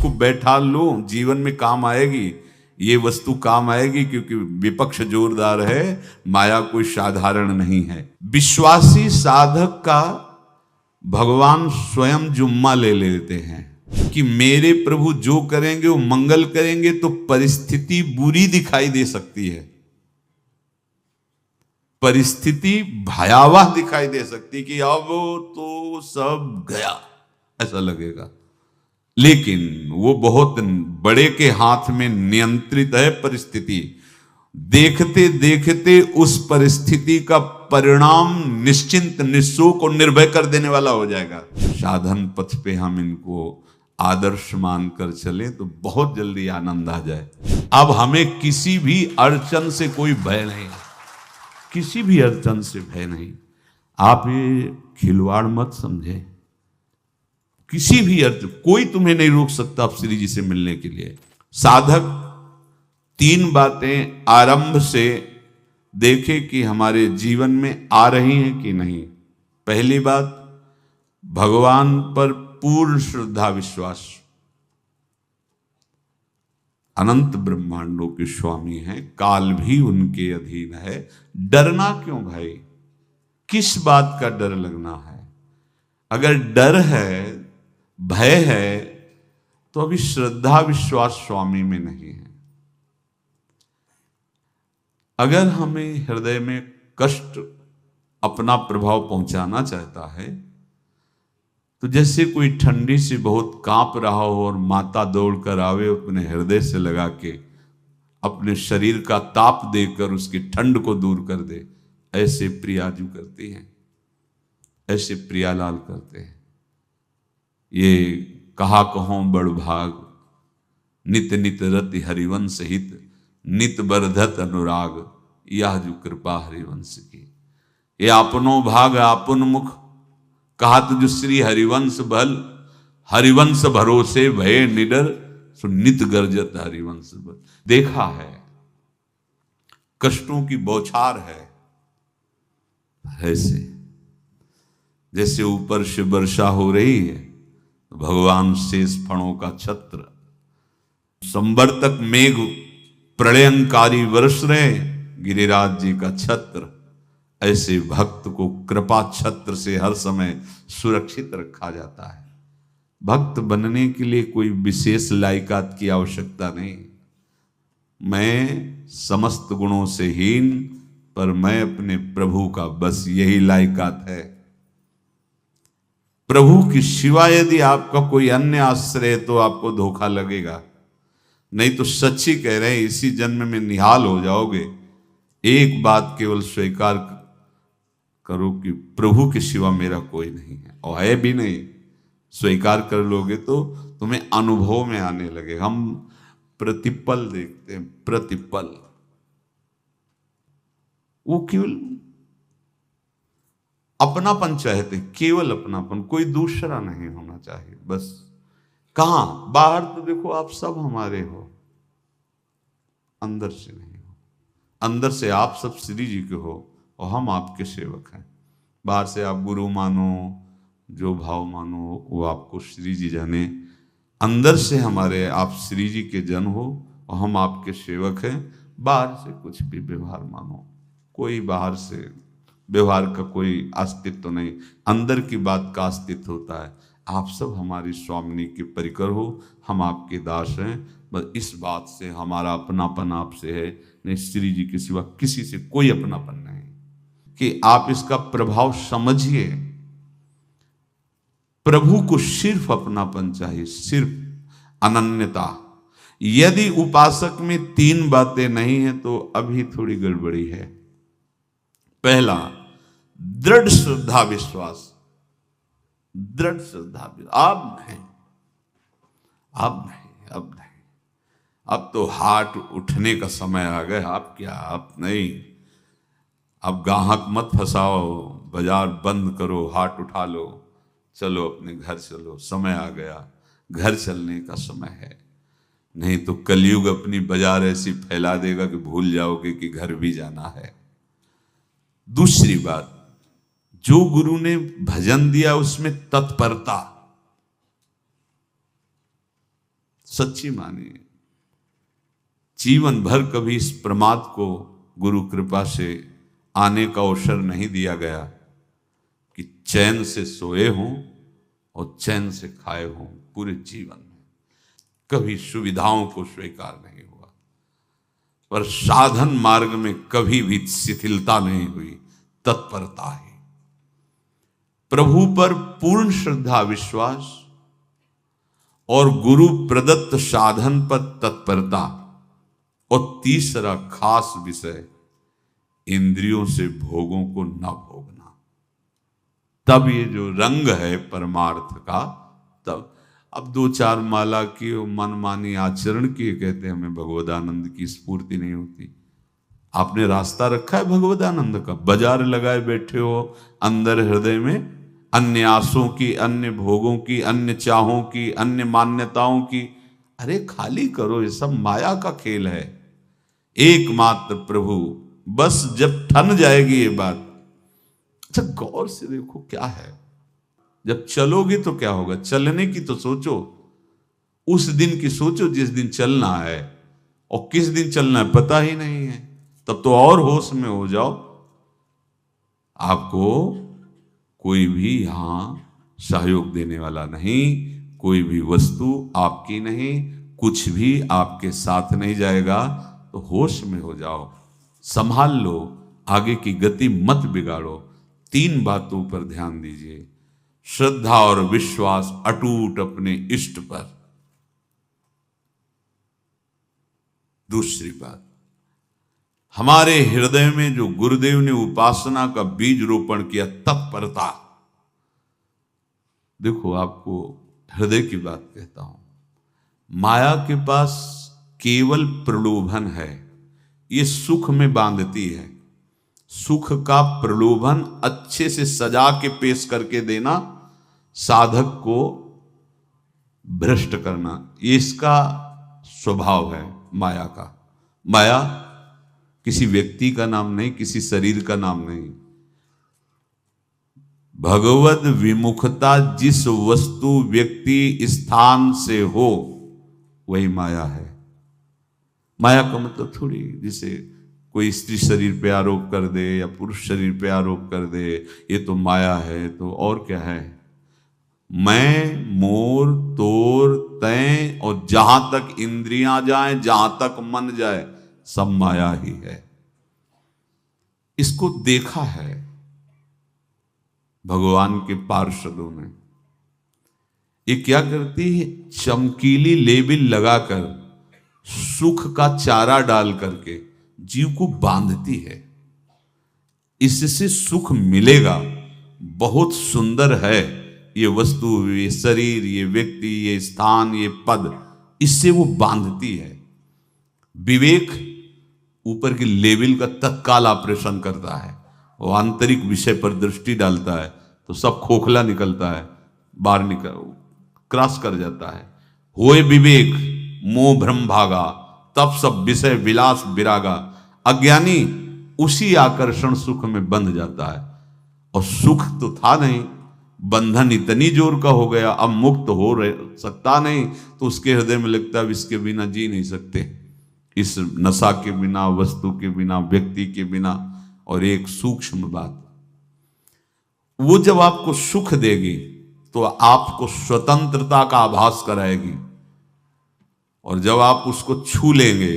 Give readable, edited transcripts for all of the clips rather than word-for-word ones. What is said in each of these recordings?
इसको बैठा लो, जीवन में काम आएगी, ये वस्तु काम आएगी, क्योंकि विपक्ष जोरदार है, माया कोई साधारण नहीं है। विश्वासी साधक का भगवान स्वयं जुम्मा ले लेते हैं कि मेरे प्रभु जो करेंगे वो मंगल करेंगे। तो परिस्थिति बुरी दिखाई दे सकती है, परिस्थिति भयावह दिखाई दे सकती कि अब तो सब गया, ऐसा लगेगा, लेकिन वो बहुत बड़े के हाथ में नियंत्रित है परिस्थिति। देखते देखते उस परिस्थिति का परिणाम निश्चिंत, निःशोक और निर्भय कर देने वाला हो जाएगा। साधन पथ पे हम इनको आदर्श मानकर चले तो बहुत जल्दी आनंद आ जाए। अब हमें किसी भी अड़चन से कोई भय नहीं, किसी भी अड़चन से भय नहीं। आप ये खिलवाड़ मत समझे, किसी भी अर्थ कोई तुम्हें नहीं रोक सकता आप श्री जी से मिलने के लिए। साधक 3 बातें आरंभ से देखे कि हमारे जीवन में आ रही हैं कि नहीं। पहली बात, भगवान पर पूर्ण श्रद्धा विश्वास। अनंत ब्रह्मांडों के स्वामी हैं, काल भी उनके अधीन है। डरना क्यों भाई, किस बात का डर लगना है? अगर डर है, भय है, तो अभी श्रद्धा विश्वास स्वामी में नहीं है। अगर हमें हृदय में कष्ट अपना प्रभाव पहुंचाना चाहता है, तो जैसे कोई ठंडी से बहुत कांप रहा हो और माता दौड़कर आवे, अपने हृदय से लगा के अपने शरीर का ताप देकर उसकी ठंड को दूर कर दे, ऐसे प्रियाजू करती हैं, ऐसे प्रियालाल करते हैं। ये कहा कहो बड़ भाग, नित नित रति हरिवंश हित, नित बरधत अनुराग, यह जो कृपा हरिवंश की। ये आपनो भाग आपन मुख, कहत जो श्री हरिवंश बल, हरिवंश भरोसे भय निडर, सो नित गर्जत हरिवंश बल। देखा है, कष्टों की बौछार है, ऐसे जैसे ऊपर से वर्षा हो रही है, भगवान शेष फणों का छत्र, संवर्तक मेघ प्रलयंकारी वर्ष रहे, गिरिराज जी का छत्र। ऐसे भक्त को कृपा छत्र से हर समय सुरक्षित रखा जाता है। भक्त बनने के लिए कोई विशेष लायकात की आवश्यकता नहीं। मैं समस्त गुणों से हीन, पर मैं अपने प्रभु का, बस यही लायकात है। प्रभु की सिवा यदि आपका कोई अन्य आश्रय है तो आपको धोखा लगेगा। नहीं तो सच्ची कह रहे हैं, इसी जन्म में निहाल हो जाओगे। एक बात केवल स्वीकार करो कि प्रभु के सिवा मेरा कोई नहीं है, और है भी नहीं। स्वीकार कर लोगे तो तुम्हें अनुभव में आने लगे। हम प्रतिपल देखते हैं, प्रतिपल, वो केवल अपनापन चाहते, केवल अपनापन, कोई दूसरा नहीं होना चाहिए। बस कहां बाहर तो देखो आप सब हमारे हो, अंदर से नहीं हो। अंदर से आप सब श्री जी के हो और हम आपके सेवक हैं। बाहर से आप गुरु मानो, जो भाव मानो, वो आपको श्री जी जाने। अंदर से हमारे आप श्री जी के जन हो और हम आपके सेवक हैं। बाहर से कुछ भी व्यवहार मानो, कोई बाहर से व्यवहार का कोई अस्तित्व नहीं, अंदर की बात का अस्तित्व होता है। आप सब हमारी स्वामिनी के परिकर हो, हम आपके दास हैं। बस इस बात से हमारा अपनापन आपसे है, नहीं श्री जी के सिवा किसी से कोई अपनापन नहीं। कि आप इसका प्रभाव समझिए। प्रभु को सिर्फ अपनापन चाहिए, सिर्फ अनन्यता। यदि उपासक में 3 बातें नहीं है तो अभी थोड़ी गड़बड़ी है। पहला, दृढ़ श्रद्धा विश्वास। दृढ़ श्रद्धा, अब नहीं, अब नहीं, अब नहीं, अब तो हाथ उठने का समय आ गया। अब क्या, अब नहीं, अब गाहक मत फंसाओ, बाजार बंद करो, हाथ उठा लो, चलो अपने घर चलो, समय आ गया, घर चलने का समय है। नहीं तो कलयुग अपनी बाजार ऐसी फैला देगा कि भूल जाओगे कि घर भी जाना है। दूसरी बात, जो गुरु ने भजन दिया उसमें तत्परता। सच्ची मानिए। जीवन भर कभी इस प्रमाद को गुरु कृपा से आने का अवसर नहीं दिया गया कि चैन से सोए हों और चैन से खाए हों। पूरे जीवन में कभी सुविधाओं को स्वीकार नहीं हुआ, पर साधन मार्ग में कभी भी शिथिलता नहीं हुई, तत्परता ही। प्रभु पर पूर्ण श्रद्धा विश्वास और गुरु प्रदत्त साधन पर तत्परता, और तीसरा खास विषय इंद्रियों से भोगों को न भोगना। तब ये जो रंग है परमार्थ का, तब अब 2-4 माला की मनमानी आचरण किए कहते हैं हमें भगवदानंद की स्फूर्ति नहीं होती। आपने रास्ता रखा है भगवदानंद का, बाजार लगाए बैठे हो अंदर हृदय में अन्य आसों की, अन्य भोगों की, अन्य चाहों की, अन्य मान्यताओं की। अरे खाली करो, ये सब माया का खेल है। एकमात्र प्रभु, बस जब ठन जाएगी ये बात। अच्छा गौर से देखो क्या है, जब चलोगे तो क्या होगा, चलने की तो सोचो, उस दिन की सोचो जिस दिन चलना है, और किस दिन चलना है पता ही नहीं है, तब तो और होश में हो जाओ। आपको कोई भी यहां सहयोग देने वाला नहीं, कोई भी वस्तु आपकी नहीं, कुछ भी आपके साथ नहीं जाएगा। तो होश में हो जाओ, संभाल लो, आगे की गति मत बिगाड़ो। 3 बातों पर ध्यान दीजिए, श्रद्धा और विश्वास अटूट अपने इष्ट पर। दूसरी बात, हमारे हृदय में जो गुरुदेव ने उपासना का बीज रोपण किया, तत्परता। देखो आपको हृदय की बात कहता हूं, माया के पास केवल प्रलोभन है, ये सुख में बांधती है। सुख का प्रलोभन अच्छे से सजा के पेश करके देना, साधक को भ्रष्ट करना, ये इसका स्वभाव है माया का। माया किसी व्यक्ति का नाम नहीं, किसी शरीर का नाम नहीं। भगवत विमुखता जिस वस्तु व्यक्ति स्थान से हो वही माया है। माया का मतलब थोड़ी जिसे कोई स्त्री शरीर पे आरोप कर दे या पुरुष शरीर पे आरोप कर दे, ये तो माया है, तो और क्या है। मैं, मोर, तोर, तय और जहां तक इंद्रियां जाएं, जहां तक मन जाए, सब माया ही है। इसको देखा है भगवान के पार्षदों ने। ये क्या करती है, चमकीली लेबिल लगाकर, सुख का चारा डाल करके जीव को बांधती है। इससे सुख मिलेगा, बहुत सुंदर है ये वस्तु, ये शरीर, ये व्यक्ति, ये स्थान, ये पद, इससे वो बांधती है। विवेक ऊपर की लेवल का तत्काल ऑपरेशन करता है, वो आंतरिक विषय पर दृष्टि डालता है तो सब खोखला निकलता है, बाहर निकल क्रॉस कर जाता है। होए विवेक मोह भ्रम भागा, तब सब विषय विलास विरागा। अज्ञानी उसी आकर्षण सुख में बंध जाता है, और सुख तो था नहीं, बंधन इतनी जोर का हो गया, अब मुक्त हो सकता नहीं, तो उसके हृदय में लगता है इसके बिना जी नहीं सकते, इस नशा के बिना, वस्तु के बिना, व्यक्ति के बिना। और एक सूक्ष्म बात, वो जब आपको सुख देगी तो आपको स्वतंत्रता का आभास कराएगी, और जब आप उसको छू लेंगे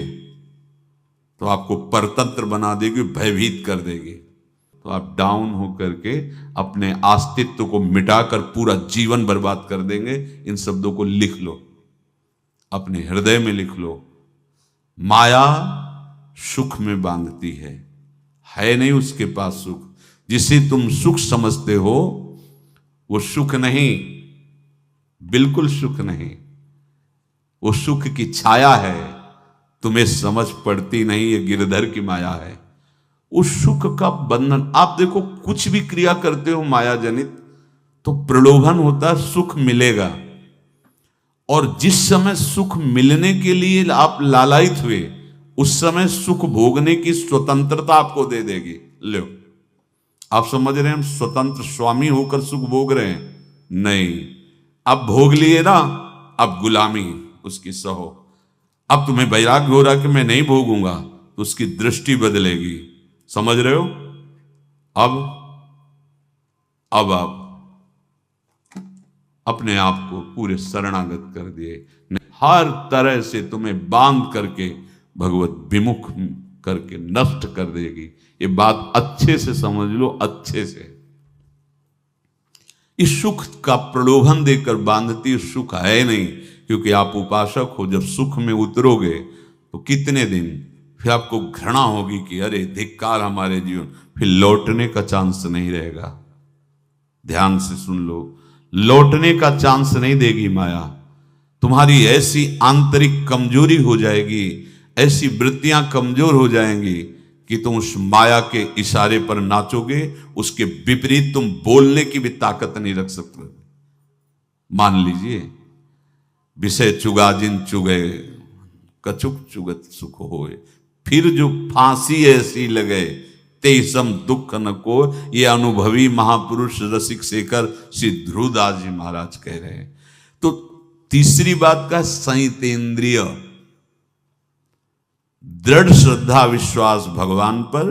तो आपको परतंत्र बना देगी, भयभीत कर देगी। तो आप डाउन होकर के अपने अस्तित्व को मिटाकर पूरा जीवन बर्बाद कर देंगे। इन शब्दों को लिख लो, अपने हृदय में लिख लो। माया सुख में बांधती है नहीं उसके पास सुख। जिसे तुम सुख समझते हो वो सुख नहीं, बिल्कुल सुख नहीं, वो सुख की छाया है, तुम्हें समझ पड़ती नहीं, ये गिरधर की माया है। उस सुख का बंधन, आप देखो कुछ भी क्रिया करते हो माया जनित तो प्रलोभन होता है, सुख मिलेगा, और जिस समय सुख मिलने के लिए आप लालायित हुए उस समय सुख भोगने की स्वतंत्रता आपको दे देगी। लो, आप समझ रहे हैं हम स्वतंत्र स्वामी होकर सुख भोग रहे हैं? नहीं, अब भोग लिए ना, अब गुलामी, उसकी सहो। अब तुम्हें वैराग्य हो रहा कि मैं नहीं भोगूंगा, तो उसकी दृष्टि बदलेगी। समझ रहे हो? अब आप अपने आप को पूरे शरणागत कर दिए, हर तरह से तुम्हें बांध करके भगवत विमुख करके नष्ट कर देगी। ये बात अच्छे से समझ लो, अच्छे से। इस सुख का प्रलोभन देकर बांधती सुख है नहीं, क्योंकि आप उपासक हो। जब सुख में उतरोगे तो कितने दिन फिर आपको घृणा होगी कि अरे धिक्कार हमारे जीवन, फिर लौटने का चांस नहीं रहेगा। ध्यान से सुन लो, लौटने का चांस नहीं देगी माया। तुम्हारी ऐसी आंतरिक कमजोरी हो जाएगी, ऐसी वृत्तियां कमजोर हो जाएंगी कि तुम उस माया के इशारे पर नाचोगे, उसके विपरीत तुम बोलने की भी ताकत नहीं रख सकते। मान लीजिए, विषय चुगा जिन चुगे, कछुक चुगत सुख होए, फिर जो फांसी ऐसी लगे तेसम दुख न को। ये अनुभवी महापुरुष रसिक शेखर श्री ध्रुवदास जी महाराज कह रहे हैं। तो तीसरी बात का संयतेंद्रिय, दृढ़ श्रद्धा विश्वास भगवान पर,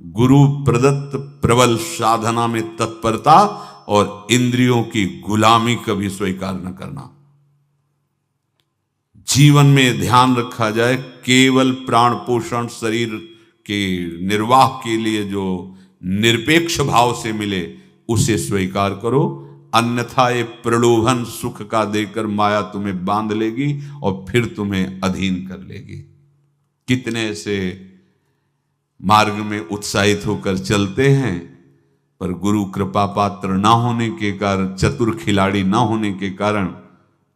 गुरु प्रदत्त प्रबल साधना में तत्परता, और इंद्रियों की गुलामी कभी स्वीकार न करना। जीवन में ध्यान रखा जाए, केवल प्राण पोषण शरीर के निर्वाह के लिए जो निरपेक्ष भाव से मिले उसे स्वीकार करो, अन्यथा ये प्रलोभन सुख का देकर माया तुम्हें बांध लेगी और फिर तुम्हें अधीन कर लेगी। कितने ऐसे मार्ग में उत्साहित होकर चलते हैं, पर गुरु कृपा पात्र ना होने के कारण, चतुर खिलाड़ी ना होने के कारण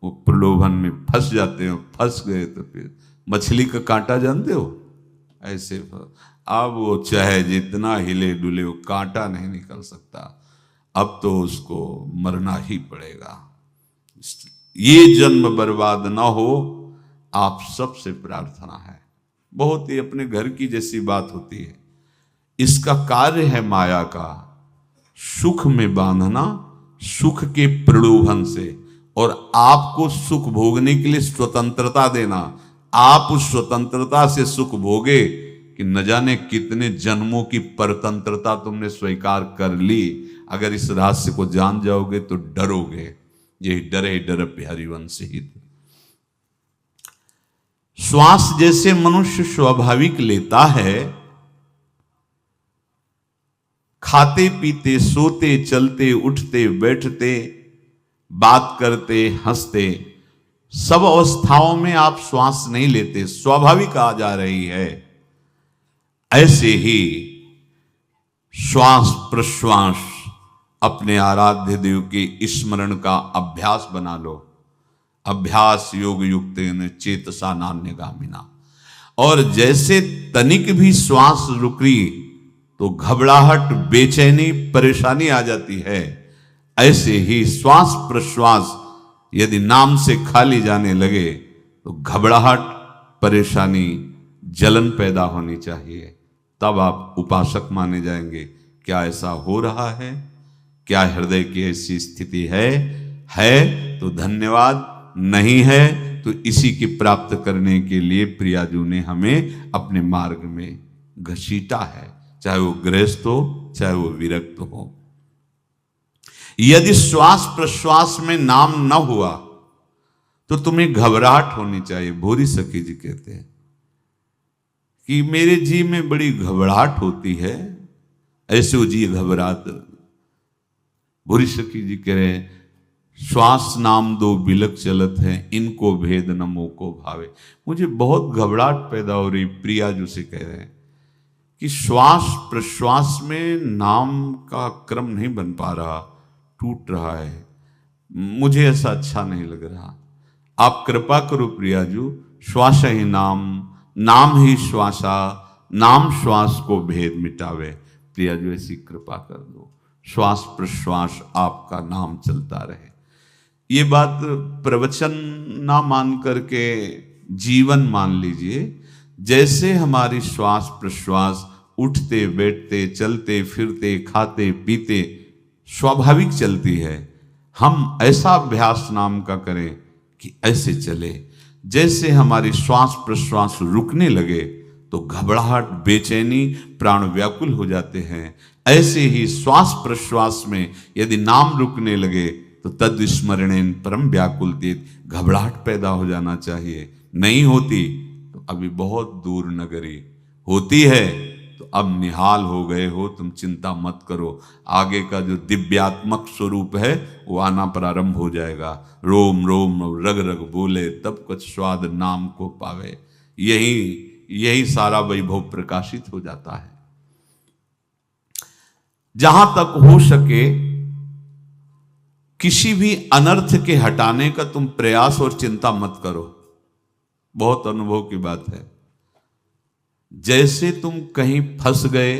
वो प्रलोभन में फंस जाते हैं। फंस गए तो फिर मछली का कांटा जानते हो, ऐसे अब वो चाहे जितना हिले डुले, वो कांटा नहीं निकल सकता। अब तो उसको मरना ही पड़ेगा। ये जन्म बर्बाद ना हो, आप सबसे प्रार्थना है। बहुत ही अपने घर की जैसी बात होती है। इसका कार्य है माया का सुख में बांधना, सुख के प्रलोभन से, और आपको सुख भोगने के लिए स्वतंत्रता देना। आप उस स्वतंत्रता से सुख भोगे कि न जाने कितने जन्मों की परतंत्रता तुमने स्वीकार कर ली। अगर इस रहस्य को जान जाओगे तो डरोगे। यही डरे डर हरिवंश हित। श्वास जैसे मनुष्य स्वाभाविक लेता है, खाते पीते सोते चलते उठते बैठते बात करते हंसते, सब अवस्थाओं में आप श्वास नहीं लेते, स्वाभाविक आ जा रही है। ऐसे ही श्वास प्रश्वास अपने आराध्य देव के स्मरण का अभ्यास बना लो। अभ्यास योग युक्तेन चेतसा नान्यगामिना। और जैसे तनिक भी श्वास रुकी तो घबराहट, बेचैनी, परेशानी आ जाती है, ऐसे ही श्वास प्रश्वास यदि नाम से खाली जाने लगे तो घबराहट, परेशानी, जलन पैदा होनी चाहिए। तब आप उपासक माने जाएंगे। क्या ऐसा हो रहा है? क्या हृदय की ऐसी स्थिति है तो धन्यवाद, नहीं है तो इसी की प्राप्त करने के लिए प्रियाजू ने हमें अपने मार्ग में घसीटा है, चाहे वो गृहस्थ हो चाहे वो विरक्त हो। यदि श्वास प्रश्वास में नाम न हुआ तो तुम्हें घबराहट होनी चाहिए। भूरी सखी जी कहते हैं कि मेरे जी में बड़ी घबराहट होती है, ऐसे वो जी घबरात। भूरी सखी जी कह रहे हैं, श्वास नाम दो बिलक चलत है, इनको भेद न मोको भावे। मुझे बहुत घबराहट पैदा हो रही। प्रिया जो से कह रहे हैं कि श्वास प्रश्वास में नाम का क्रम नहीं बन पा रहा, टूट रहा है, मुझे ऐसा अच्छा नहीं लग रहा। आप कृपा करो प्रियाजू, श्वास ही नाम, नाम ही श्वासा, नाम श्वास को भेद मिटावे। प्रियाजू ऐसी कृपा कर दो, श्वास प्रश्वास आपका नाम चलता रहे। ये बात प्रवचन ना मान करके जीवन मान लीजिए। जैसे हमारी श्वास प्रश्वास उठते बैठते चलते फिरते खाते पीते स्वाभाविक चलती है, हम ऐसा अभ्यास नाम का करें कि ऐसे चले। जैसे हमारी श्वास प्रश्वास रुकने लगे तो घबराहट, बेचैनी, प्राण व्याकुल हो जाते हैं, ऐसे ही श्वास प्रश्वास में यदि नाम रुकने लगे तो तद स्मरणेन परम व्याकुलतीत, घबराहट पैदा हो जाना चाहिए। नहीं होती तो अभी बहुत दूर नगरी, होती है तो अब निहाल हो गए हो, तुम चिंता मत करो। आगे का जो दिव्यात्मक स्वरूप है वो आना प्रारंभ हो जाएगा। रोम रोम रग रग बोले तब कुछ स्वाद नाम को पावे, यही सारा वैभव प्रकाशित हो जाता है। जहां तक हो सके किसी भी अनर्थ के हटाने का तुम प्रयास और चिंता मत करो। बहुत अनुभव की बात है। जैसे तुम कहीं फंस गए,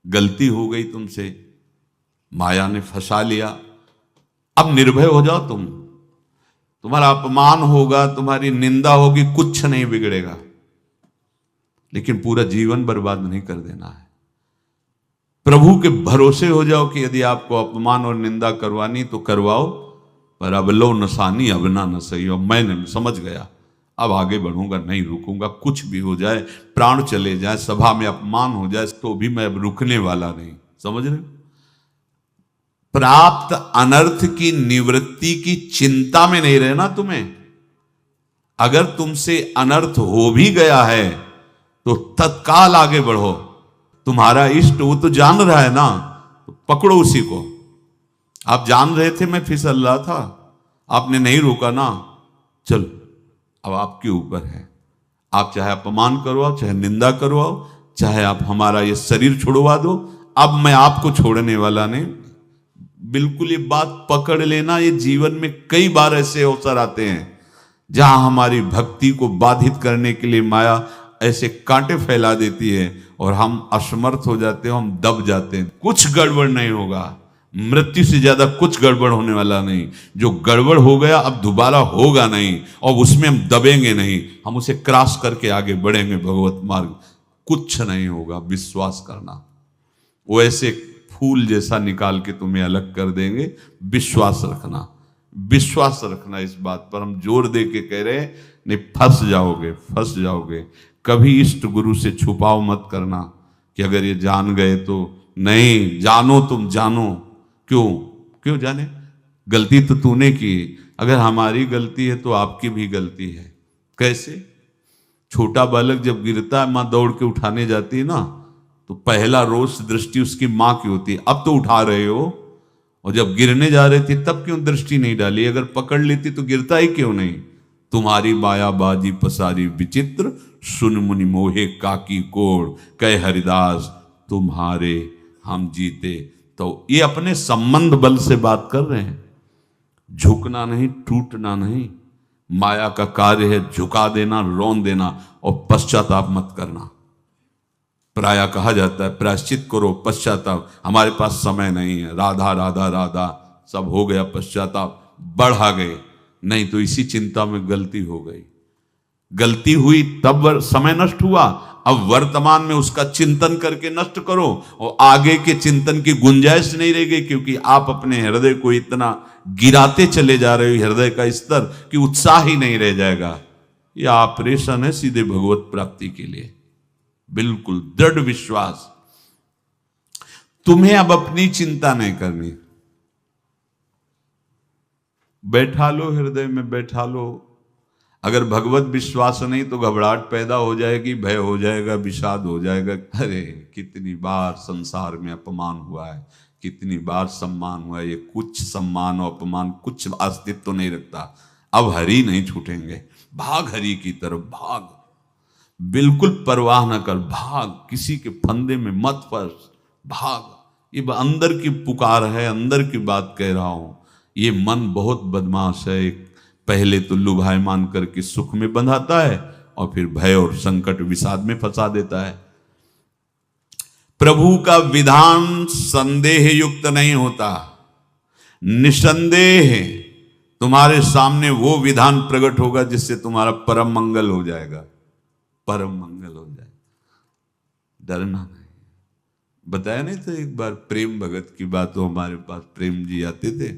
गलती हो गई तुमसे, माया ने फंसा लिया, अब निर्भय हो जाओ। तुम्हारा अपमान होगा, तुम्हारी निंदा होगी, कुछ नहीं बिगड़ेगा, लेकिन पूरा जीवन बर्बाद नहीं कर देना है। प्रभु के भरोसे हो जाओ कि यदि आपको अपमान और निंदा करवानी तो करवाओ, पर अब लो नसानी अब ना न सही हो। मैंने समझ गया, अब आगे बढ़ूंगा, नहीं रुकूंगा, कुछ भी हो जाए, प्राण चले जाए, सभा में अपमान हो जाए, तो भी मैं अब रुकने वाला नहीं। समझ रहे? प्राप्त अनर्थ की निवृत्ति की चिंता में नहीं रहना तुम्हें। अगर तुमसे अनर्थ हो भी गया है तो तत्काल आगे बढ़ो। तुम्हारा इष्ट वो तो जान रहा है ना, तो पकड़ो उसी को। आप जान रहे थे मैं फिसल रहा था, आपने नहीं रोका ना, चलो अब आपके ऊपर है। आप चाहे अपमान करवाओ, चाहे निंदा करवाओ, चाहे आप हमारा ये शरीर छुड़वा दो, अब मैं आपको छोड़ने वाला नहीं। बिल्कुल ये बात पकड़ लेना। ये जीवन में कई बार ऐसे अवसर आते हैं जहां हमारी भक्ति को बाधित करने के लिए माया ऐसे कांटे फैला देती है और हम असमर्थ हो जाते हैं, हम दब जाते हैं। कुछ गड़बड़ नहीं होगा, मृत्यु से ज्यादा कुछ गड़बड़ होने वाला नहीं। जो गड़बड़ हो गया अब दोबारा होगा नहीं, और उसमें हम दबेंगे नहीं, हम उसे क्रॉस करके आगे बढ़ेंगे भगवत मार्ग। कुछ नहीं होगा, विश्वास करना। वो ऐसे फूल जैसा निकाल के तुम्हें अलग कर देंगे। विश्वास रखना, विश्वास रखना। इस बात पर हम जोर दे के कह रहे हैं, नहीं फंस जाओगे, फंस जाओगे। कभी इष्ट गुरु से छुपाओ मत करना कि अगर ये जान गए तो। नहीं, जानो, तुम जानो। क्यों जाने? गलती तो तूने की। अगर हमारी गलती है तो आपकी भी गलती है। कैसे? छोटा बालक जब गिरता है, मां दौड़ के उठाने जाती है ना, तो पहला रोष दृष्टि उसकी मां की होती है। अब तो उठा रहे हो, और जब गिरने जा रहे थे तब क्यों दृष्टि नहीं डाली? अगर पकड़ लेती तो गिरता ही क्यों नहीं? तुम्हारी माया बाजी पसारी विचित्र, सुन मुनि मोहे काकी कोड़, कह हरिदास तुम्हारे हम जीते। तो ये अपने संबंध बल से बात कर रहे हैं। झुकना नहीं, टूटना नहीं। माया का कार्य है झुका देना, रौन देना, और पश्चाताप मत करना। प्राय कहा जाता है प्रायश्चित करो, पश्चाताप। हमारे पास समय नहीं है। राधा राधा राधा सब हो गया, पश्चाताप बढ़ा गए। नहीं तो इसी चिंता में गलती हो गई, गलती हुई तब समय नष्ट हुआ। अब वर्तमान में उसका चिंतन करके नष्ट करो, और आगे के चिंतन की गुंजाइश नहीं रह गई, क्योंकि आप अपने हृदय को इतना गिराते चले जा रहे हो, हृदय का स्तर, कि उत्साह ही नहीं रह जाएगा। यह ऑपरेशन है सीधे भगवत प्राप्ति के लिए। बिल्कुल दृढ़ विश्वास। तुम्हें अब अपनी चिंता नहीं करनी। बैठा लो, हृदय में बैठा लो। अगर भगवत विश्वास नहीं तो घबराहट पैदा हो जाएगी, भय हो जाएगा, विषाद हो जाएगा। अरे कितनी बार संसार में अपमान हुआ है, कितनी बार सम्मान हुआ है। ये कुछ सम्मान और अपमान कुछ अस्तित्व तो नहीं रखता। अब हरि नहीं छूटेंगे। भाग हरि की तरफ, भाग। बिल्कुल परवाह न कर, भाग। किसी के फंदे में मत फंस, भाग। ये अंदर की पुकार है, अंदर की बात कह रहा हूं। ये मन बहुत बदमाश है। पहले तो लुभायमान करके सुख में बंधाता है, और फिर भय और संकट विषाद में फंसा देता है। प्रभु का विधान संदेह युक्त नहीं होता। निसंदेह तुम्हारे सामने वो विधान प्रकट होगा जिससे तुम्हारा परम मंगल हो जाएगा, परम मंगल हो जाएगा। डरना नहीं। बताया नहीं था एक बार प्रेम भगत की बात। तो हमारे पास प्रेम जी आते थे,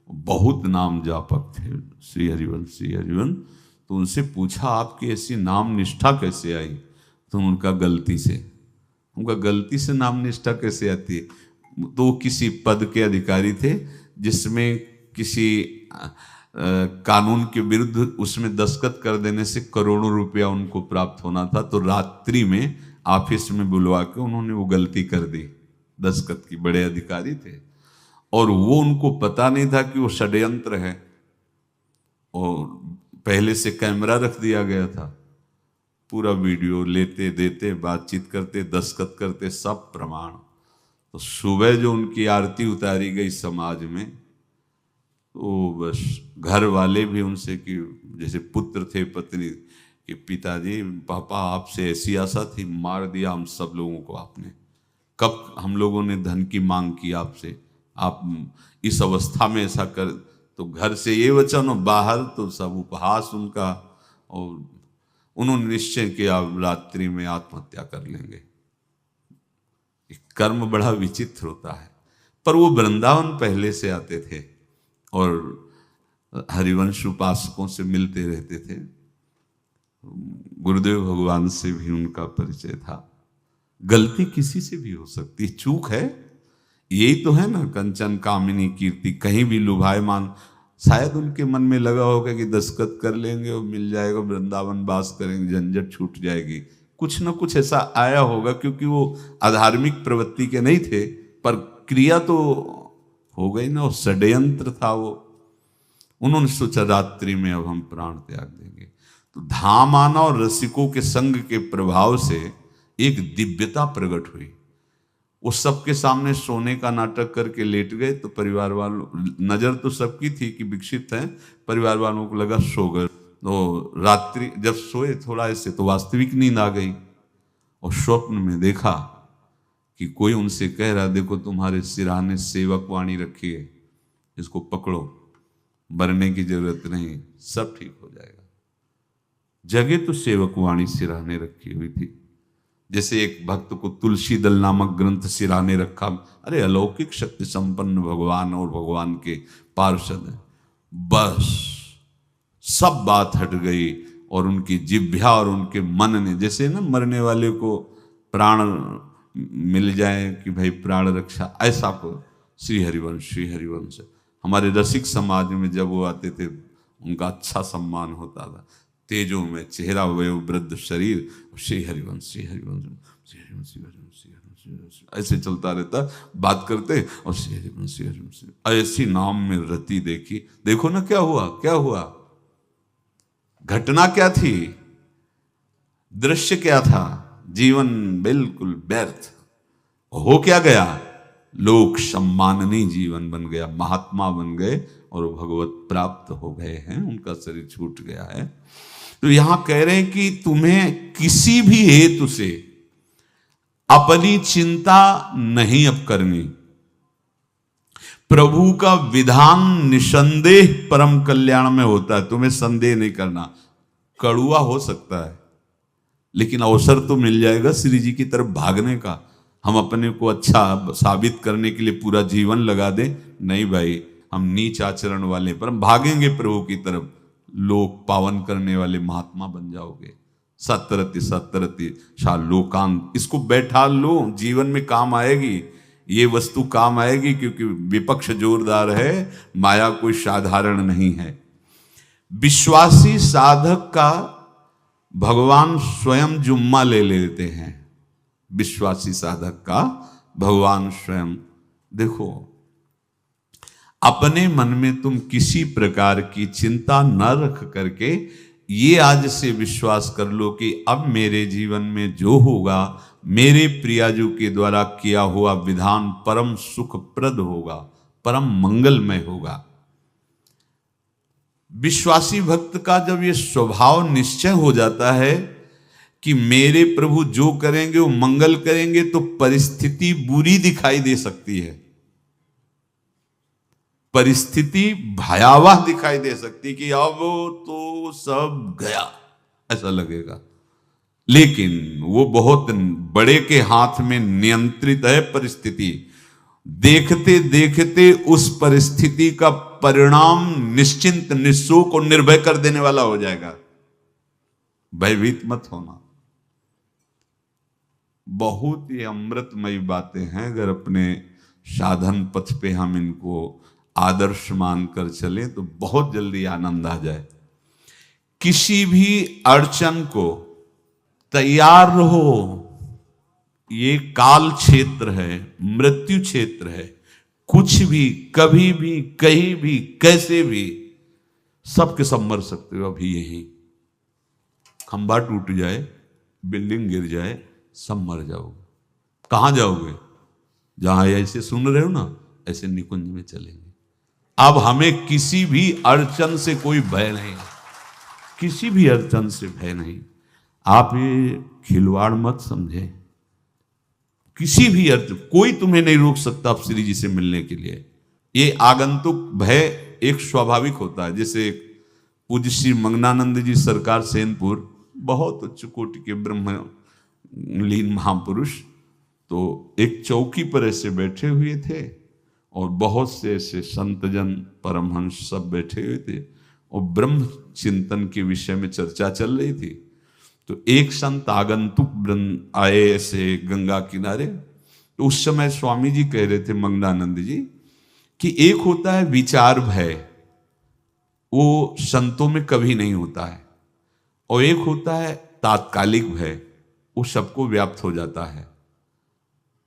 बहुत नाम जापक थे, श्री हरिवंश, श्री हरिवंश। तो उनसे पूछा आपकी ऐसी नाम निष्ठा कैसे आई? तो उनका गलती से। उनका गलती से नाम निष्ठा कैसे आती है? तो वो किसी पद के अधिकारी थे जिसमें किसी कानून के विरुद्ध उसमें दस्तखत कर देने से करोड़ों रुपया उनको प्राप्त होना था। तो रात्रि में ऑफिस में बुलवा के उन्होंने वो गलती कर दी दस्तखत की। बड़े अधिकारी थे और वो उनको पता नहीं था कि वो षड्यंत्र है, और पहले से कैमरा रख दिया गया था। पूरा वीडियो लेते देते, बातचीत करते, दस्तखत करते, सब प्रमाण। तो सुबह जो उनकी आरती उतारी गई समाज में, तो बस घर वाले भी उनसे कि जैसे पुत्र थे पत्नी कि पिताजी पापा आपसे ऐसी आशा थी, मार दिया हम सब लोगों को आपने। कब हम लोगों ने धन की मांग की आपसे, आप इस अवस्था में ऐसा कर। तो घर से ये वचन और बाहर तो सब उपहास उनका, और उन्होंने निश्चय किया अब रात्रि में आत्महत्या कर लेंगे। कर्म बड़ा विचित्र होता है। पर वो वृंदावन पहले से आते थे और हरिवंश उपासकों से मिलते रहते थे। गुरुदेव भगवान से भी उनका परिचय था। गलती किसी से भी हो सकती, चूक है, यही तो है ना। कंचन कामिनी कीर्ति, कहीं भी लुभायमान। शायद उनके मन में लगा होगा कि दस्तखत कर लेंगे और मिल जाएगा, वृंदावन वास करेंगे, झंझट छूट जाएगी। कुछ ना कुछ ऐसा आया होगा, क्योंकि वो अधार्मिक प्रवृत्ति के नहीं थे, पर क्रिया तो हो गई ना, वो षड्यंत्र था वो। उन्होंने सोचा रात्रि में अब हम प्राण त्याग देंगे। तो धाम आना और रसिकों के संग के प्रभाव से एक दिव्यता प्रकट हुई। वो सबके सामने सोने का नाटक करके लेट गए। तो परिवार वालों, नजर तो सबकी थी कि विकसित है, परिवार वालों को लगा सो गए। तो रात्रि जब सोए थोड़ा ऐसे, तो वास्तविक नींद आ गई और स्वप्न में देखा कि कोई उनसे कह रहा, देखो तुम्हारे सिरहाने सेवक वाणी रखी है, इसको पकड़ो, मरने की जरूरत नहीं, सब ठीक हो जाएगा। जगह तो सेवक वाणी सिरहाने रखी हुई थी। जैसे एक भक्त को तुलसी दल नामक ग्रंथ सिरहाने रखा। अरे अलौकिक शक्ति संपन्न भगवान और भगवान के पार्षद हैं। बस सब बात हट गई और उनकी जिह्वा और उनके मन ने, जैसे ना मरने वाले को प्राण मिल जाए कि भाई प्राण रक्षा, ऐसा को श्री हरिवंश हमारे रसिक समाज में जब वो आते थे उनका अच्छा सम्मान होता था। तेजो में चेहरा, वयो वृद्ध शरीर, श्री हरिवंश ऐसे चलता रहता, बात करते और श्री हरिवंश ऐसी नाम में रति देखी। देखो ना क्या हुआ, घटना क्या थी, दृश्य क्या था, जीवन बिल्कुल व्यर्थ हो क्या गया, लोक सम्माननीय जीवन बन गया, महात्मा बन गए और भगवत प्राप्त हो गए हैं, उनका शरीर छूट गया है। तो यहां कह रहे हैं कि तुम्हें किसी भी हेतु से अपनी चिंता नहीं अब करनी। प्रभु का विधान निसंदेह परम कल्याण में होता है, तुम्हें संदेह नहीं करना। कड़ुआ हो सकता है लेकिन अवसर तो मिल जाएगा श्री जी की तरफ भागने का। हम अपने को अच्छा साबित करने के लिए पूरा जीवन लगा दें, नहीं भाई, हम नीच आचरण वाले पर हम भागेंगे प्रभु की तरफ, लोक पावन करने वाले महात्मा बन जाओगे। सतरति शा लोकांत, इसको बैठा लो, जीवन में काम आएगी, ये वस्तु काम आएगी, क्योंकि विपक्ष जोरदार है, माया कोई साधारण नहीं है। विश्वासी साधक का भगवान स्वयं जुम्मा ले लेते हैं। विश्वासी साधक का भगवान स्वयं, देखो अपने मन में तुम किसी प्रकार की चिंता न रख करके ये आज से विश्वास कर लो कि अब मेरे जीवन में जो होगा, मेरे प्रियाजू के द्वारा किया हुआ विधान परम सुखप्रद होगा, परम मंगलमय होगा। विश्वासी भक्त का जब ये स्वभाव निश्चय हो जाता है कि मेरे प्रभु जो करेंगे वो मंगल करेंगे, तो परिस्थिति बुरी दिखाई दे सकती है, परिस्थिति भयावह दिखाई दे सकती कि अब तो सब गया, ऐसा लगेगा। लेकिन वो बहुत बड़े के हाथ में नियंत्रित है परिस्थिति। देखते देखते उस परिस्थिति का परिणाम निश्चिंत, निःशोक और निर्भय कर देने वाला हो जाएगा। भयभीत मत होना। बहुत ही अमृतमयी बातें हैं, अगर अपने साधन पथ पे हम इनको आदर्श मानकर चले तो बहुत जल्दी आनंद आ जाए। किसी भी अड़चन को तैयार रहो, ये काल क्षेत्र है, मृत्यु क्षेत्र है। कुछ भी, कभी भी, कहीं भी, कैसे भी, सबके सब मर सकते हो। अभी यही खंबा टूट जाए, बिल्डिंग गिर जाए, सब मर जाओगे। कहां जाओगे? जहां ऐसे सुन रहे हो ना, ऐसे निकुंज में चलेंगे। अब हमें किसी भी अड़चन से कोई भय नहीं, किसी भी अड़चन से भय नहीं। आप ये खिलवाड़ मत समझे। किसी भी अर्थ कोई तुम्हें नहीं रोक सकता आप श्री जी से मिलने के लिए। ये आगंतुक भय एक स्वाभाविक होता है। जैसे पूज्य श्री मंगनानंद जी सरकार सेनपुर, बहुत उच्च कोटि के ब्रह्मलीन महापुरुष, तो एक चौकी पर ऐसे बैठे हुए थे और बहुत से ऐसे संतजन परमहंस सब बैठे हुए थे और ब्रह्म चिंतन के विषय में चर्चा चल रही थी। तो एक संत आगंतुक वृंद आए ऐसे गंगा किनारे। तो उस समय स्वामी जी कह रहे थे मंगनानंद जी कि एक होता है विचार भय, वो संतों में कभी नहीं होता है, और एक होता है तात्कालिक भय, वो सबको व्याप्त हो जाता है।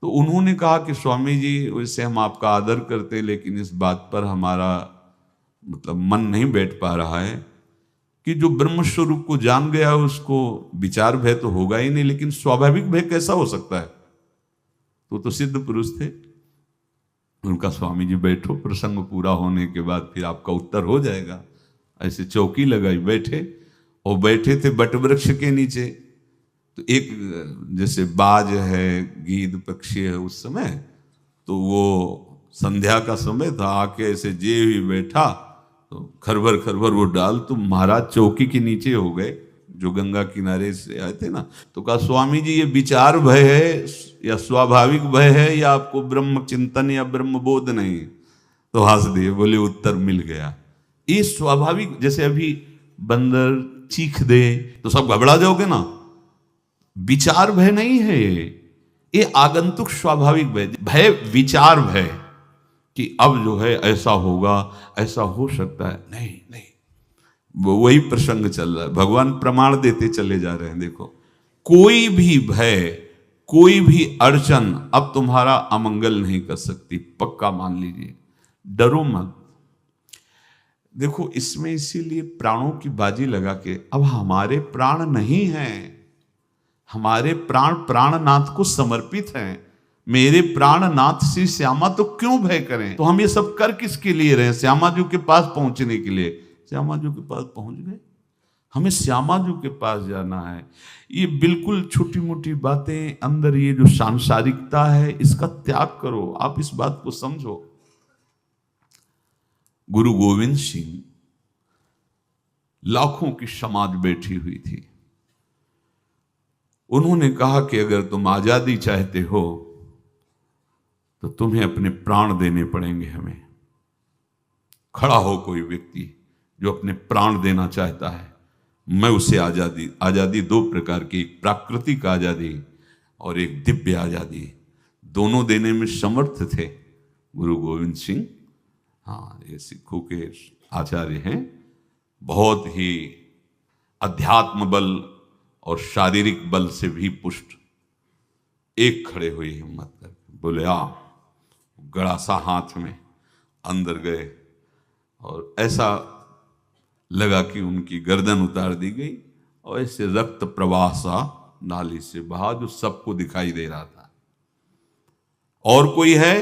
तो उन्होंने कहा कि स्वामी जी, वैसे हम आपका आदर करते हैं, लेकिन इस बात पर हमारा मतलब मन नहीं बैठ पा रहा है कि जो ब्रह्म स्वरूप को जान गया है उसको विचार भय तो होगा ही नहीं, लेकिन स्वाभाविक भय कैसा हो सकता है? तो सिद्ध पुरुष थे। उनका स्वामी जी बैठो, प्रसंग पूरा होने के बाद फिर आपका उत्तर हो जाएगा। ऐसे चौकी लगाई, बैठे, और बैठे थे बटवृक्ष के नीचे। तो एक जैसे बाज है, गीद पक्षी है, उस समय तो वो संध्या का समय था, आके ऐसे जे ही बैठा तो खरबर खरबर वो डाल, तो महाराज चौकी के नीचे हो गए, जो गंगा किनारे से आए थे ना। तो कहा स्वामी जी, ये विचार भय है या स्वाभाविक भय है, या आपको ब्रह्म चिंतन या ब्रह्म बोध नहीं? तो हंस दिए, बोले उत्तर मिल गया। ये स्वाभाविक, जैसे अभी बंदर चीख दे तो सब घबरा जाओगे ना, विचार भय नहीं है ये आगंतुक स्वाभाविक भय। भय विचार भय कि अब जो है ऐसा होगा, ऐसा हो सकता है, नहीं नहीं, वही प्रसंग चल रहा है। भगवान प्रमाण देते चले जा रहे हैं। देखो, कोई भी भय, कोई भी अड़चन अब तुम्हारा अमंगल नहीं कर सकती, पक्का मान लीजिए। डरो मत। देखो, इसमें इसीलिए प्राणों की बाजी लगा के, अब हमारे प्राण नहीं हैं, हमारे प्राण प्राणनाथ को समर्पित हैं। मेरे प्राणनाथ श्री श्यामा, तो क्यों भय करें? तो हम ये सब कर किसके लिए रहे? श्यामा जी के पास पहुंचने के लिए। श्यामा जी के पास पहुंच गए, हमें श्यामा जी के पास जाना है। ये बिल्कुल छोटी मोटी बातें, अंदर ये जो सांसारिकता है, इसका त्याग करो। आप इस बात को समझो। गुरु गोविंद सिंह, लाखों की समाज बैठी हुई थी। उन्होंने कहा कि अगर तुम आजादी चाहते हो तो तुम्हें अपने प्राण देने पड़ेंगे। हमें खड़ा हो कोई व्यक्ति जो अपने प्राण देना चाहता है, मैं उसे आजादी। आजादी दो प्रकार की, एक प्राकृतिक आजादी और एक दिव्य आजादी, दोनों देने में समर्थ थे गुरु गोविंद सिंह। हाँ, ये सिखों के आचार्य हैं, बहुत ही अध्यात्म बल और शारीरिक बल से भी पुष्ट। एक खड़े हुए हिम्मत करके, बोले आ। गड़ासा हाथ में अंदर गए और ऐसा लगा कि उनकी गर्दन उतार दी गई और ऐसे रक्त प्रवाह सा नाली से बहा, जो सबको दिखाई दे रहा था। और कोई है?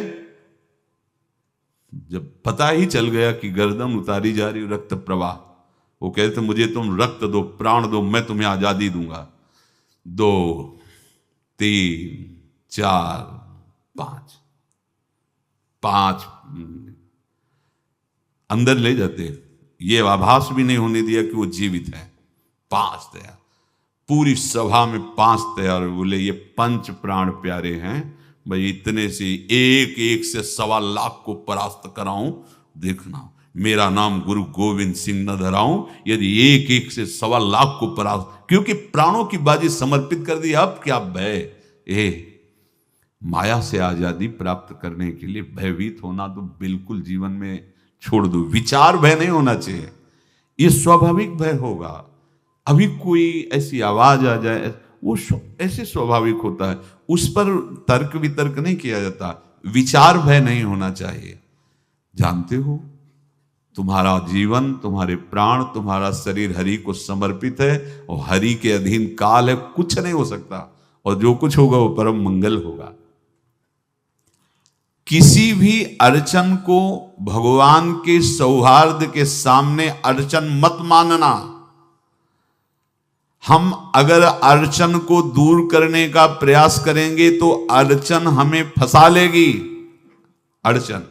जब पता ही चल गया कि गर्दन उतारी जा रही, रक्त प्रवाह, वो कहते मुझे तुम रक्त दो, प्राण दो, मैं तुम्हें आजादी दूंगा। 2 3 4 5 अंदर ले जाते, ये आभास भी नहीं होने दिया कि वो जीवित है। 5 तैयार, पूरी सभा में 5 तैयार। बोले ये पंच प्राण प्यारे हैं भाई, इतने से एक एक से 1.25 लाख को परास्त कराऊं, देखना। मेरा नाम गुरु गोविंद सिंह न धराऊं, यदि एक एक से 1.25 को परास्त, क्योंकि प्राणों की बाजी समर्पित कर दी। अब क्या भय, माया से आजादी प्राप्त करने के लिए भयभीत होना तो बिल्कुल जीवन में छोड़ दो। विचार भय नहीं होना चाहिए, ये स्वाभाविक भय होगा। अभी कोई ऐसी आवाज आ जाए, वो ऐसे स्वाभाविक होता है, उस पर तर्क वितर्क नहीं किया जाता। विचार भय नहीं होना चाहिए। जानते हो, तुम्हारा जीवन, तुम्हारे प्राण, तुम्हारा शरीर हरि को समर्पित है और हरि के अधीन काल है, कुछ नहीं हो सकता, और जो कुछ होगा वो परम मंगल होगा। किसी भी अड़चन को भगवान के सौहार्द के सामने अड़चन मत मानना। हम अगर अड़चन को दूर करने का प्रयास करेंगे तो अड़चन हमें फंसा लेगी, अड़चन।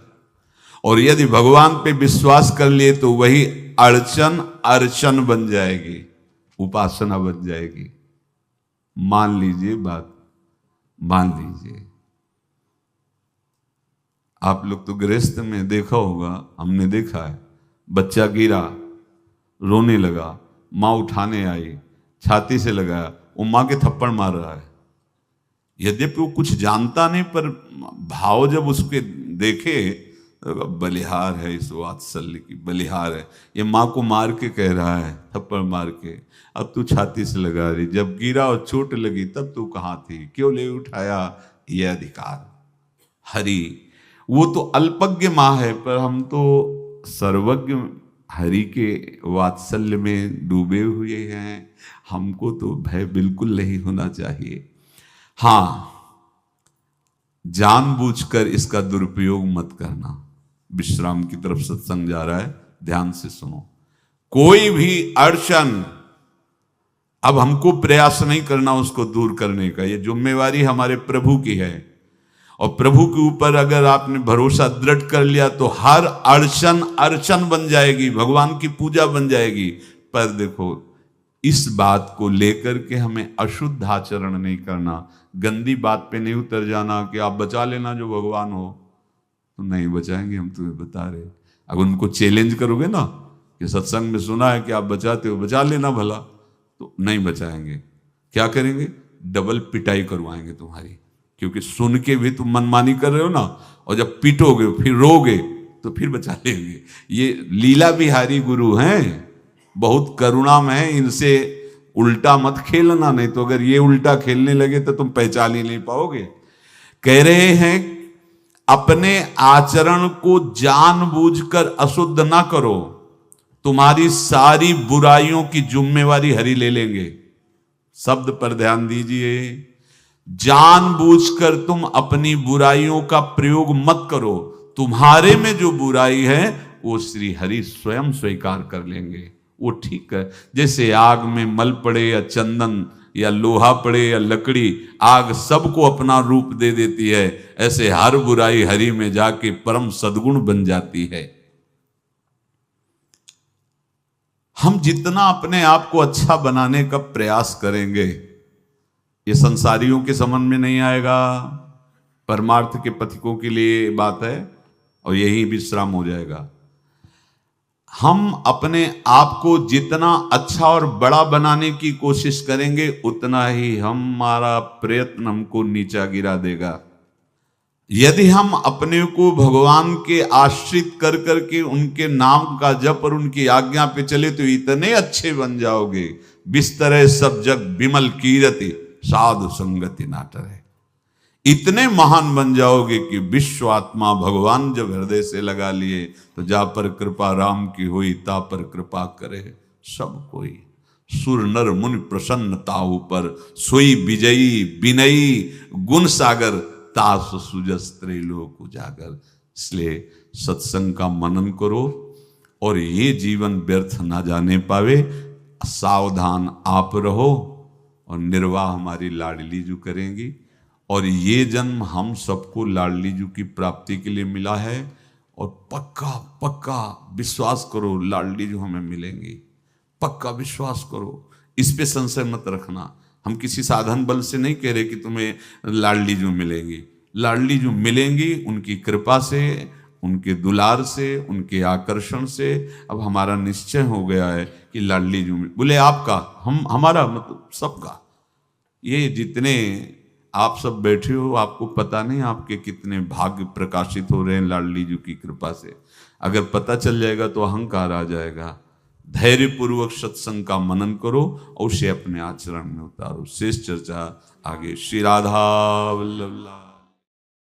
और यदि भगवान पे विश्वास कर लिए तो वही अड़चन अर्चन बन जाएगी, उपासना बन जाएगी। मान लीजिए बात, मान लीजिए आप लोग तो गृहस्थ में देखा होगा, हमने देखा है, बच्चा गिरा, रोने लगा, माँ उठाने आई, छाती से लगाया, वो माँ के थप्पड़ मार रहा है। यद्यपि वो कुछ जानता नहीं, पर भाव जब उसके देखे, बलिहार है इस वात्सल्य की, बलिहार है, ये माँ को मार के कह रहा है, थप्पड़ मार के, अब तू छाती से लगा रही, जब गिरा और चोट लगी तब तू कहाँ थी, क्यों ले उठाया, ये अधिकार। हरि वो तो अल्पज्ञ माँ है, पर हम तो सर्वज्ञ हरि के वात्सल्य में डूबे हुए हैं। हमको तो भय बिल्कुल नहीं होना चाहिए। हां, जानबूझकर इसका दुरुपयोग मत करना। विश्राम की तरफ सत्संग जा रहा है, ध्यान से सुनो। कोई भी अड़चन, अब हमको प्रयास नहीं करना उसको दूर करने का, ये जिम्मेवारी हमारे प्रभु की है। और प्रभु के ऊपर अगर आपने भरोसा दृढ़ कर लिया तो हर अड़चन अर्चन बन जाएगी, भगवान की पूजा बन जाएगी। पर देखो, इस बात को लेकर के हमें अशुद्ध आचरण नहीं करना, गंदी बात पे नहीं उतर जाना कि आप बचा लेना जो भगवान हो। तो नहीं बचाएंगे, हम तुम्हें बता रहे। अगर उनको चैलेंज करोगे ना कि सत्संग में सुना है कि आप बचाते हो, बचा लेना भला, तो नहीं बचाएंगे। क्या करेंगे? डबल पिटाई करवाएंगे तुम्हारी, क्योंकि सुन के भी तुम मनमानी कर रहे हो ना, और जब पीटोगे फिर रोगे तो फिर बचा लेंगे। ये लीला बिहारी गुरु हैं, बहुत करुणामय है, इनसे उल्टा मत खेलना, नहीं तो अगर ये उल्टा खेलने लगे तो तुम पहचान ही नहीं पाओगे। कह रहे हैं अपने आचरण को जानबूझकर अशुद्ध ना करो, तुम्हारी सारी बुराइयों की जिम्मेवारी हरि ले लेंगे। शब्द पर ध्यान दीजिए, जानबूझकर तुम अपनी बुराइयों का प्रयोग मत करो। तुम्हारे में जो बुराई है वो श्री हरि स्वयं स्वीकार कर लेंगे, वो ठीक है। जैसे आग में मल पड़े या चंदन या लोहा पड़े या लकड़ी, आग सबको अपना रूप दे देती है, ऐसे हर बुराई हरि में जाके परम सद्गुण बन जाती है। हम जितना अपने आप को अच्छा बनाने का प्रयास करेंगे, ये संसारियों के समझ में नहीं आएगा, परमार्थ के पथिकों के लिए बात है, और यही विश्राम हो जाएगा। हम अपने आप को जितना अच्छा और बड़ा बनाने की कोशिश करेंगे, उतना ही हमारा प्रयत्न हमको नीचा गिरा देगा। यदि हम अपने को भगवान के आश्रित कर करके उनके नाम का जप और उनकी आज्ञा पे चले तो इतने अच्छे बन जाओगे, बिस्तरे सब जग विमल कीरति साधु संगति नाटर है। इतने महान बन जाओगे कि विश्व आत्मा भगवान जब हृदय से लगा लिए तो जा पर कृपा राम की हुई, ता पर कृपा करे सब कोई। सुर नर मुनि प्रसन्नता ऊपर, सोई विजयी विनयी गुण सागर, तास सुजस त्रैलोक उजागर। इसलिए सत्संग का मनन करो और ये जीवन व्यर्थ ना जाने पावे। सावधान आप रहो, और निर्वाह हमारी लाडली जू करेंगी। और ये जन्म हम सबको लाडली जू की प्राप्ति के लिए मिला है, और पक्का पक्का विश्वास करो लाडली जू हमें मिलेंगी। पक्का विश्वास करो, इस पे संशय मत रखना। हम किसी साधन बल से नहीं कह रहे कि तुम्हें लाडली जू मिलेंगी। लाडली जू मिलेंगी उनकी कृपा से, उनके दुलार से, उनके आकर्षण से अब हमारा निश्चय हो गया है कि लाडली जी बोले आपका, हमारा मतलब सबका। ये जितने आप सब बैठे हो, आपको पता नहीं आपके कितने भाग्य प्रकाशित हो रहे हैं लाडली जी की कृपा से। अगर पता चल जाएगा तो अहंकार आ जाएगा। धैर्य पूर्वक सत्संग का मनन करो और उसे अपने आचरण में उतारो। शेष चर्चा आगे। श्री राधा वल्लभ।